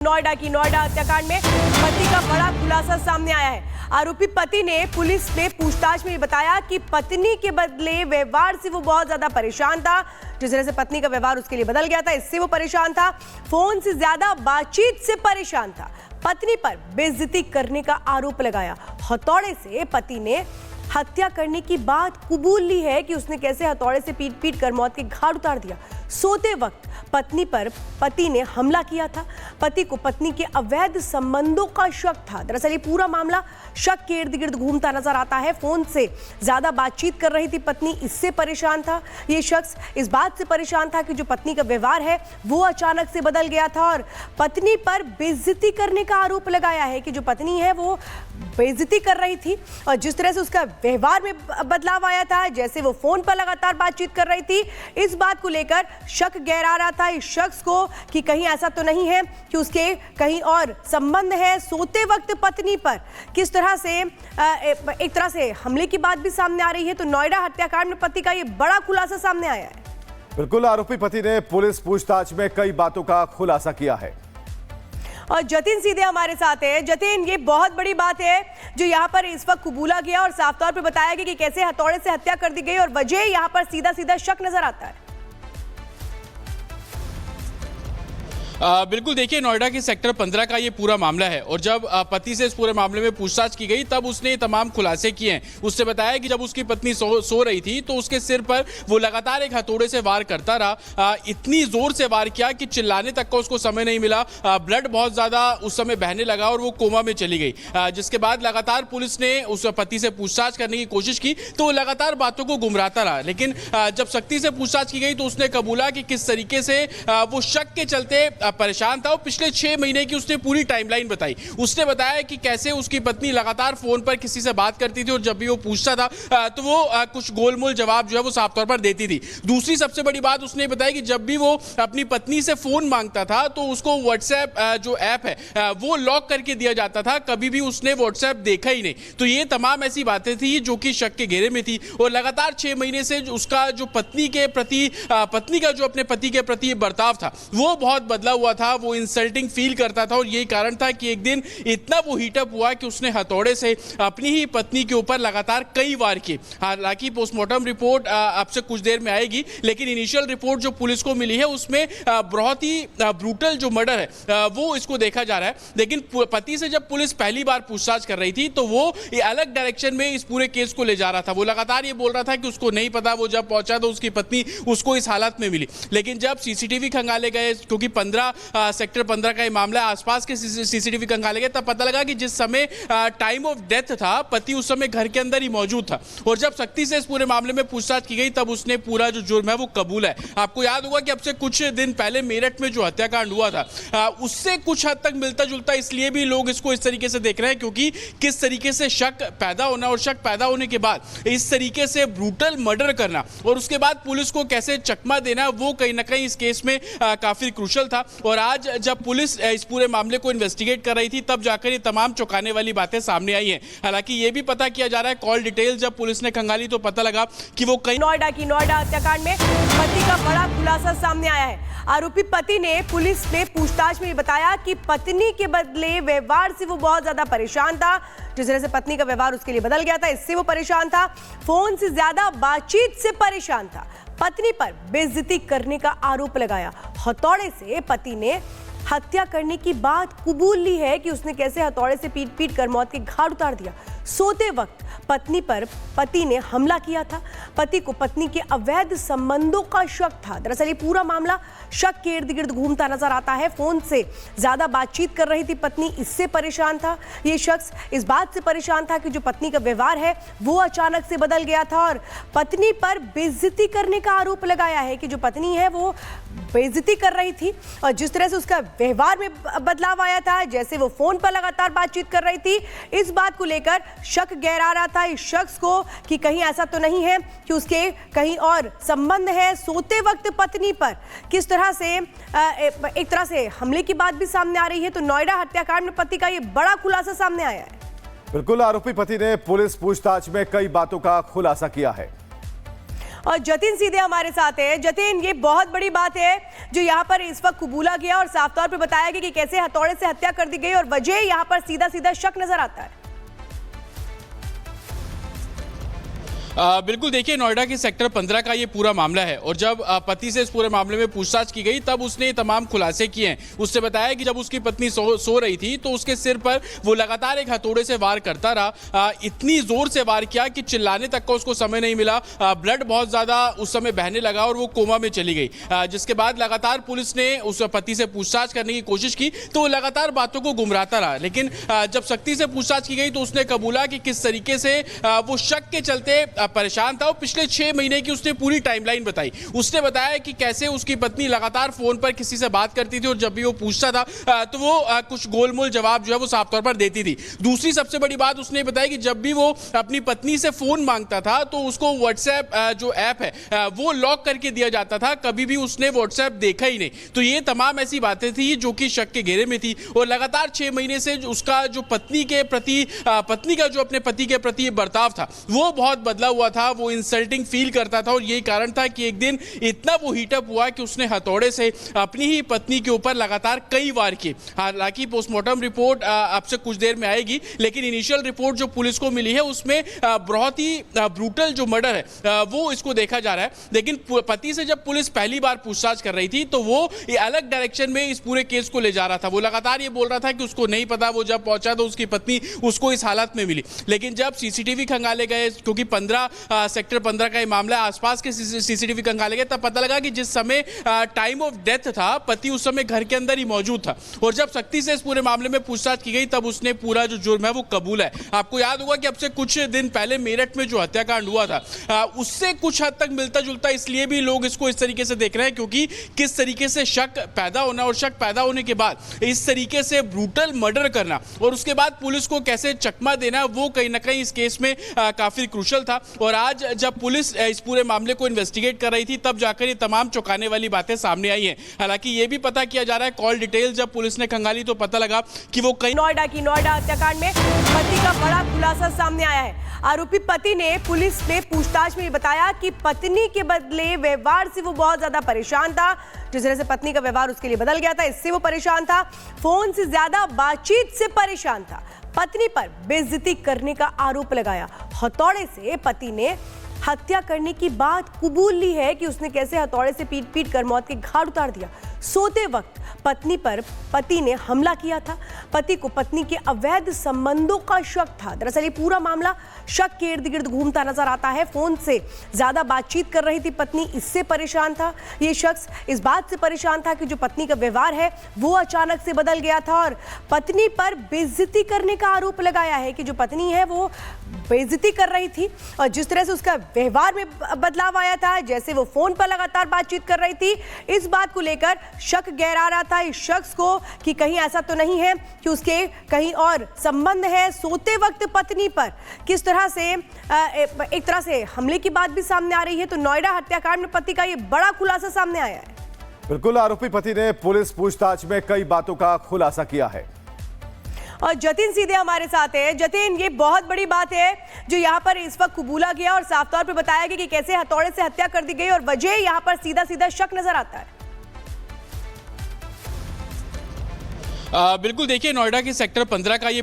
नोएडा हत्याकांड में पति का बड़ा खुलासा सामने आया है। आरोपी पति ने पुलिस में पूछताछ में बताया कि पत्नी के बदले व्यवहार से वो बहुत ज्यादा परेशान था। जिस तरह से पत्नी का व्यवहार उसके लिए बदल गया था, इससे वो परेशान था। फोन से ज्यादा बातचीत से परेशान था। पत्नी पर बेइज्जती करने का आरोप लगाया। हथौड़े से पति ने हत्या करने की बात कबूल ली है कि उसने कैसे हथौड़े से पीट पीट कर मौत के घाट उतार दिया। सोते वक्त पत्नी पर पति ने हमला किया था। पति को पत्नी के अवैध संबंधों का शक था। दरअसल ये पूरा मामला शक के इर्द गिर्द घूमता नजर आता है। फोन से ज्यादा बातचीत कर रही थी पत्नी, इससे परेशान था। ये शख्स इस बात से परेशान था कि जो पत्नी का व्यवहार है वो अचानक से बदल गया था और पत्नी पर बेइज्जती करने का आरोप लगाया है कि जो पत्नी है वो बेइज्जती कर रही थी और जिस तरह से उसका व्यवहार में बदलाव आया था, जैसे वो फोन पर लगातार बातचीत कर रही थी, इस बात को लेकर शक गहरा रहा था इस शख्स को कि कहीं ऐसा तो नहीं है कि उसके कहीं और संबंध है। सोते वक्त पत्नी पर किस तरह से एक तरह से हमले की बात भी सामने आ रही है। तो नोएडा हत्याकांड में पति का ये बड़ा खुलासा सामने आया है। बिल्कुल, आरोपी पति ने पुलिस पूछताछ में कई बातों का खुलासा किया है। और जतिन सीधे हमारे साथ है। जतिन, ये बहुत बड़ी बात है जो यहाँ पर इस वक्त कबूला गया और साफ तौर पर बताया गया कि कैसे हथौड़े से हत्या कर दी गई और वजह यहाँ पर सीधा सीधा शक नजर आता है। बिल्कुल, देखिए नोएडा के सेक्टर 15 का ये पूरा मामला है और जब पति से इस पूरे मामले में पूछताछ की गई तब उसने तमाम खुलासे किए हैं। उससे बताया कि जब उसकी पत्नी सो रही थी तो उसके सिर पर वो लगातार एक हथौड़े से वार करता रहा। इतनी जोर से वार किया कि चिल्लाने तक का उसको समय नहीं मिला। ब्लड बहुत ज्यादा उस समय बहने लगा और वो कोमा में चली गई। जिसके बाद लगातार पुलिस ने उस पति से पूछताछ करने की कोशिश की तो वो लगातार बातों को गुमराता रहा। लेकिन जब सख्ती से पूछताछ की गई तो उसने कबूला कि किस तरीके से वो शक के चलते परेशान था और पिछले 6 महीने की उसने पूरी टाइमलाइन बताई। उसने बताया कि कैसे उसकी पत्नी लगातार फोन पर किसी से बात करती थी और जब भी वो पूछता था तो वो कुछ गोलमोल जवाब जो है वो साफ तौर पर देती थी। दूसरी सबसे बड़ी बात उसने बताया कि जब भी वो अपनी पत्नी से फोन मांगता था तो उसको व्हाट्सएप जो ऐप है वो लॉक करके दिया जाता था। कभी भी उसने व्हाट्सएप देखा ही नहीं। तो ये तमाम ऐसी बातें थी जो कि शक के घेरे में थी और लगातार 6 महीने से उसका जो पत्नी का जो अपने पति के प्रति बर्ताव था वो बहुत बदला हुआ था। वो इंसल्टिंग फील करता था और यही कारण था कि एक दिन इतना वो हीटअप हुआ कि उसने हथौड़े से अपनी ही पत्नी के ऊपर लगातार कई वार किए। हालांकि पोस्टमार्टम रिपोर्ट अब से कुछ देर में आएगी, लेकिन इनिशियल रिपोर्ट जो पुलिस को मिली है उसमें बहुत ही ब्रूटल जो मर्डर है वो इसको देखा जा रहा है। लेकिन पति से जब पुलिस पहली बार पूछताछ कर रही थी तो वो अलग डायरेक्शन में इस पूरे केस को ले जा रहा था। वो लगातार ये बोल रहा था कि उसको नहीं पता, वो जब पहुंचा तो उसकी पत्नी उसको इस हालत में मिली। लेकिन जब सीसीटीवी खंगाले गए, क्योंकि सेक्टर 15 का ये मामला आसपास के सीसीटीवी खंगाले गए, तब पता लगा कि जिस समय टाइम ऑफ डेथ था पति उस समय घर के अंदर ही मौजूद था। और जब सख्ती से इस पूरे मामले में पूछताछ की गई तब उसने पूरा जो जुर्म है वो कबूल है। आपको याद होगा कि अब से कुछ दिन पहले मेरठ में जो हत्याकांड हुआ था उससे कुछ हद तक मिलता जुलता इसलिए भी लोग इसको इस तरीके से देख रहे हैं क्योंकि किस तरीके से शक पैदा होना और शक पैदा होने के बाद इस तरीके से ब्रूटल मर्डर करना और उसके बाद पुलिस को कैसे चकमा देना वो कहीं ना कहीं इस केस में काफी क्रूशल था। और आज जब पुलिस इस पूरे मामले को इन्वेस्टिगेट कर रही थी तब जाकर ये तमाम चौंकाने वाली बातें सामने आई हैं। हालांकि ये भी पता किया जा रहा है, कॉल डिटेल जब पुलिस ने खंगाली तो पता लगा कि वो कहीं नोएडा हत्याकांड में पति का बड़ा खुलासा सामने आया है। आरोपी पति ने पुलिस में पूछताछ में बताया कि पत्नी के बदले व्यवहार से वो बहुत ज्यादा परेशान था। जिस तरह से पत्नी का व्यवहार उसके लिए बदल गया था, इससे वो परेशान था। फोन से ज्यादा बातचीत से परेशान था। पत्नी पर बेइज्जती करने का आरोप लगाया। हथौड़े से पति ने हत्या करने की बात कबूल ली है कि उसने कैसे हथौड़े से पीट पीट कर मौत के घाट उतार दिया। सोते वक्त पत्नी पर पति ने हमला किया था। पति को पत्नी के अवैध संबंधों का शक था। दरअसल ये पूरा मामला शक के इर्द गिर्द घूमता नजर आता है। फोन से ज्यादा बातचीत कर रही थी पत्नी, इससे परेशान था। ये शख्स इस बात से परेशान था कि जो पत्नी का व्यवहार है वो अचानक से बदल गया था और पत्नी पर बेइज्जती करने का आरोप लगाया है कि जो पत्नी है वो बेइज्जती कर रही थी और जिस तरह से उसका व्यवहार में बदलाव आया था, जैसे वो फोन पर लगातार बातचीत कर रही थी, इस बात को लेकर शक गहरा रहा था इस शख्स को कि कहीं ऐसा तो नहीं है कि उसके कहीं और संबंध है। सोते वक्त पत्नी पर किस तरह से एक तरह से हमले की बात भी सामने आ रही है। तो नोएडा हत्याकांड में पति का ये बड़ा खुलासा सामने आया है। बिल्कुल, आरोपी पति ने पुलिस पूछताछ में कई बातों का खुलासा किया है। और जतिन सीधे हमारे साथ है। जतिन, ये बहुत बड़ी बात है जो यहाँ पर इस वक्त कबूला गया और साफ तौर पे बताया गया कि कैसे हथौड़े से हत्या कर दी गई और वजह यहाँ पर सीधा सीधा शक नजर आता है। बिल्कुल, देखिए नोएडा के सेक्टर 15 का ये पूरा मामला है और जब पति से इस पूरे मामले में पूछताछ की गई तब उसने तमाम खुलासे किए हैं। उसने बताया कि जब उसकी पत्नी सो रही थी तो उसके सिर पर वो लगातार एक हथौड़े से वार करता रहा। इतनी जोर से वार किया कि चिल्लाने तक का उसको समय नहीं मिला। ब्लड बहुत ज्यादा उस समय बहने लगा और वो कोमा में चली गई। जिसके बाद लगातार पुलिस ने उस पति से पूछताछ करने की कोशिश की तो वो लगातार बातों को गुमराता रहा, लेकिन जब सख्ती से पूछताछ की गई तो उसने कबूला कि किस तरीके से वो शक के चलते परेशान था और पिछले 6 महीने की उसने पूरी टाइमलाइन बताई। उसने बताया कि कैसे उसकी पत्नी लगातार फोन पर किसी से बात करती थी और जब भी वो पूछता था तो वो कुछ गोलमोल जवाब जो है वो साफ तौर पर देती थी। दूसरी सबसे बड़ी बात उसने बताया कि जब भी वो अपनी पत्नी से फोन मांगता था तो उसको व्हाट्सएप जो ऐप है वो लॉक करके दिया जाता था, कभी भी उसने व्हाट्सएप देखा ही नहीं। तो ये तमाम ऐसी बातें थी जो कि शक के घेरे में थी और लगातार 6 महीने से उसका जो पत्नी का जो अपने पति के प्रति बर्ताव था वो बहुत बदला हुआ था। वो इंसल्टिंग फील करता था और यही कारण था कि एक दिन इतना वो हीटअप हुआ कि उसने हथौड़े से अपनी ही पत्नी के ऊपर लगातार कई वार किए। हालांकि पोस्टमार्टम रिपोर्ट अब से कुछ देर में आएगी, लेकिन इनिशियल रिपोर्ट जो पुलिस को मिली है उसमें बहुत ही ब्रूटल जो मर्डर है वो इसको देखा जा रहा है। लेकिन पति से जब पुलिस पहली बार पूछताछ कर रही थी तो वो अलग डायरेक्शन में इस पूरे केस को ले जा रहा था। वो लगातार ये बोल रहा था कि उसको नहीं पता, वो जब पहुंचा तो उसकी पत्नी उसको इस हालत में मिली। लेकिन जब सीसीटीवी खंगाले गए, क्योंकि सेक्टर 15 का ये मामला है, आसपास के सीसीटीवी खंगाले गए, तब पता लगा कि जिस समय टाइम ऑफ डेथ था पति उस समय घर के अंदर ही मौजूद था। और जब सख्ती से इस पूरे मामले में पूछताछ की गई तब उसने पूरा जो जुर्म है वो कबूला है। आपको याद होगा कि अब से कुछ दिन पहले मेरठ में जो हत्याकांड हुआ था उससे कुछ हद तक मिलता जुलता इसलिए भी लोग इसको इस तरीके से देख रहे हैं क्योंकि किस तरीके से शक पैदा होना और शक पैदा होने के बाद इस तरीके से ब्रूटल मर्डर करना और उसके बाद पुलिस को कैसे चकमा देना वो कहीं ना कहीं इस केस में काफी क्रूशल था। और आज जब पुलिस इस पूरे मामले को इन्वेस्टिगेट कर रही थी तब जाकर ये तमाम चौंकाने वाली बातें सामने आई हैं। हालांकि ये भी पता किया जा रहा है, कॉल डिटेल जब पुलिस ने खंगाली तो पता लगा कि वो कहीं नोएडा हत्याकांड में पति का बड़ा खुलासा सामने आया है। आरोपी पति ने पुलिस में पूछताछ में बताया कि पत्नी के बदले व्यवहार से वो बहुत ज्यादा परेशान था। जिस तरह से पत्नी का व्यवहार उसके लिए बदल गया था, इससे वो परेशान था। फोन से ज्यादा बातचीत से परेशान था। पत्नी पर बेइज्जती करने का आरोप लगाया। हथौड़े से पति ने हत्या करने की बात कबूल ली है कि उसने कैसे हथौड़े से पीट पीट कर मौत के घाट उतार दिया। सोते वक्त पत्नी पर पति ने हमला किया था। पति को पत्नी के अवैध संबंधों का शक था। दरअसल ये पूरा मामला शक के इर्द गिर्द घूमता नजर आता है। फोन से ज्यादा बातचीत कर रही थी पत्नी, इससे परेशान था ये शख्स। इस बात से परेशान था कि जो पत्नी का व्यवहार है वो अचानक से बदल गया था और पत्नी पर बेइज्जती करने का आरोप लगाया है कि जो पत्नी है वो बेइज्जती कर रही थी और जिस तरह से उसका व्यवहार में बदलाव आया था, जैसे वो फोन पर लगातार बातचीत कर रही थी, इस बात को लेकर शक गहरा रहा था इस शख्स को कि कहीं ऐसा तो नहीं है कि उसके कहीं और संबंध है। सोते वक्त पत्नी पर किस तरह से एक तरह से हमले की बात भी सामने आ रही है। तो नोएडा हत्याकांड में पति का ये बड़ा खुलासा सामने आया है। बिल्कुल, आरोपी पति ने पुलिस पूछताछ में कई बातों का खुलासा किया है। और जतिन सीधे हमारे साथ है। जतिन, ये बहुत बड़ी बात है जो यहाँ पर इस वक्त कबूला गया और साफ तौर पर बताया गया कि कैसे हथौड़े से हत्या कर दी गई और वजह यहाँ पर सीधा सीधा शक नजर आता है। बिल्कुल, देखिए नोएडा के सेक्टर 15 का ये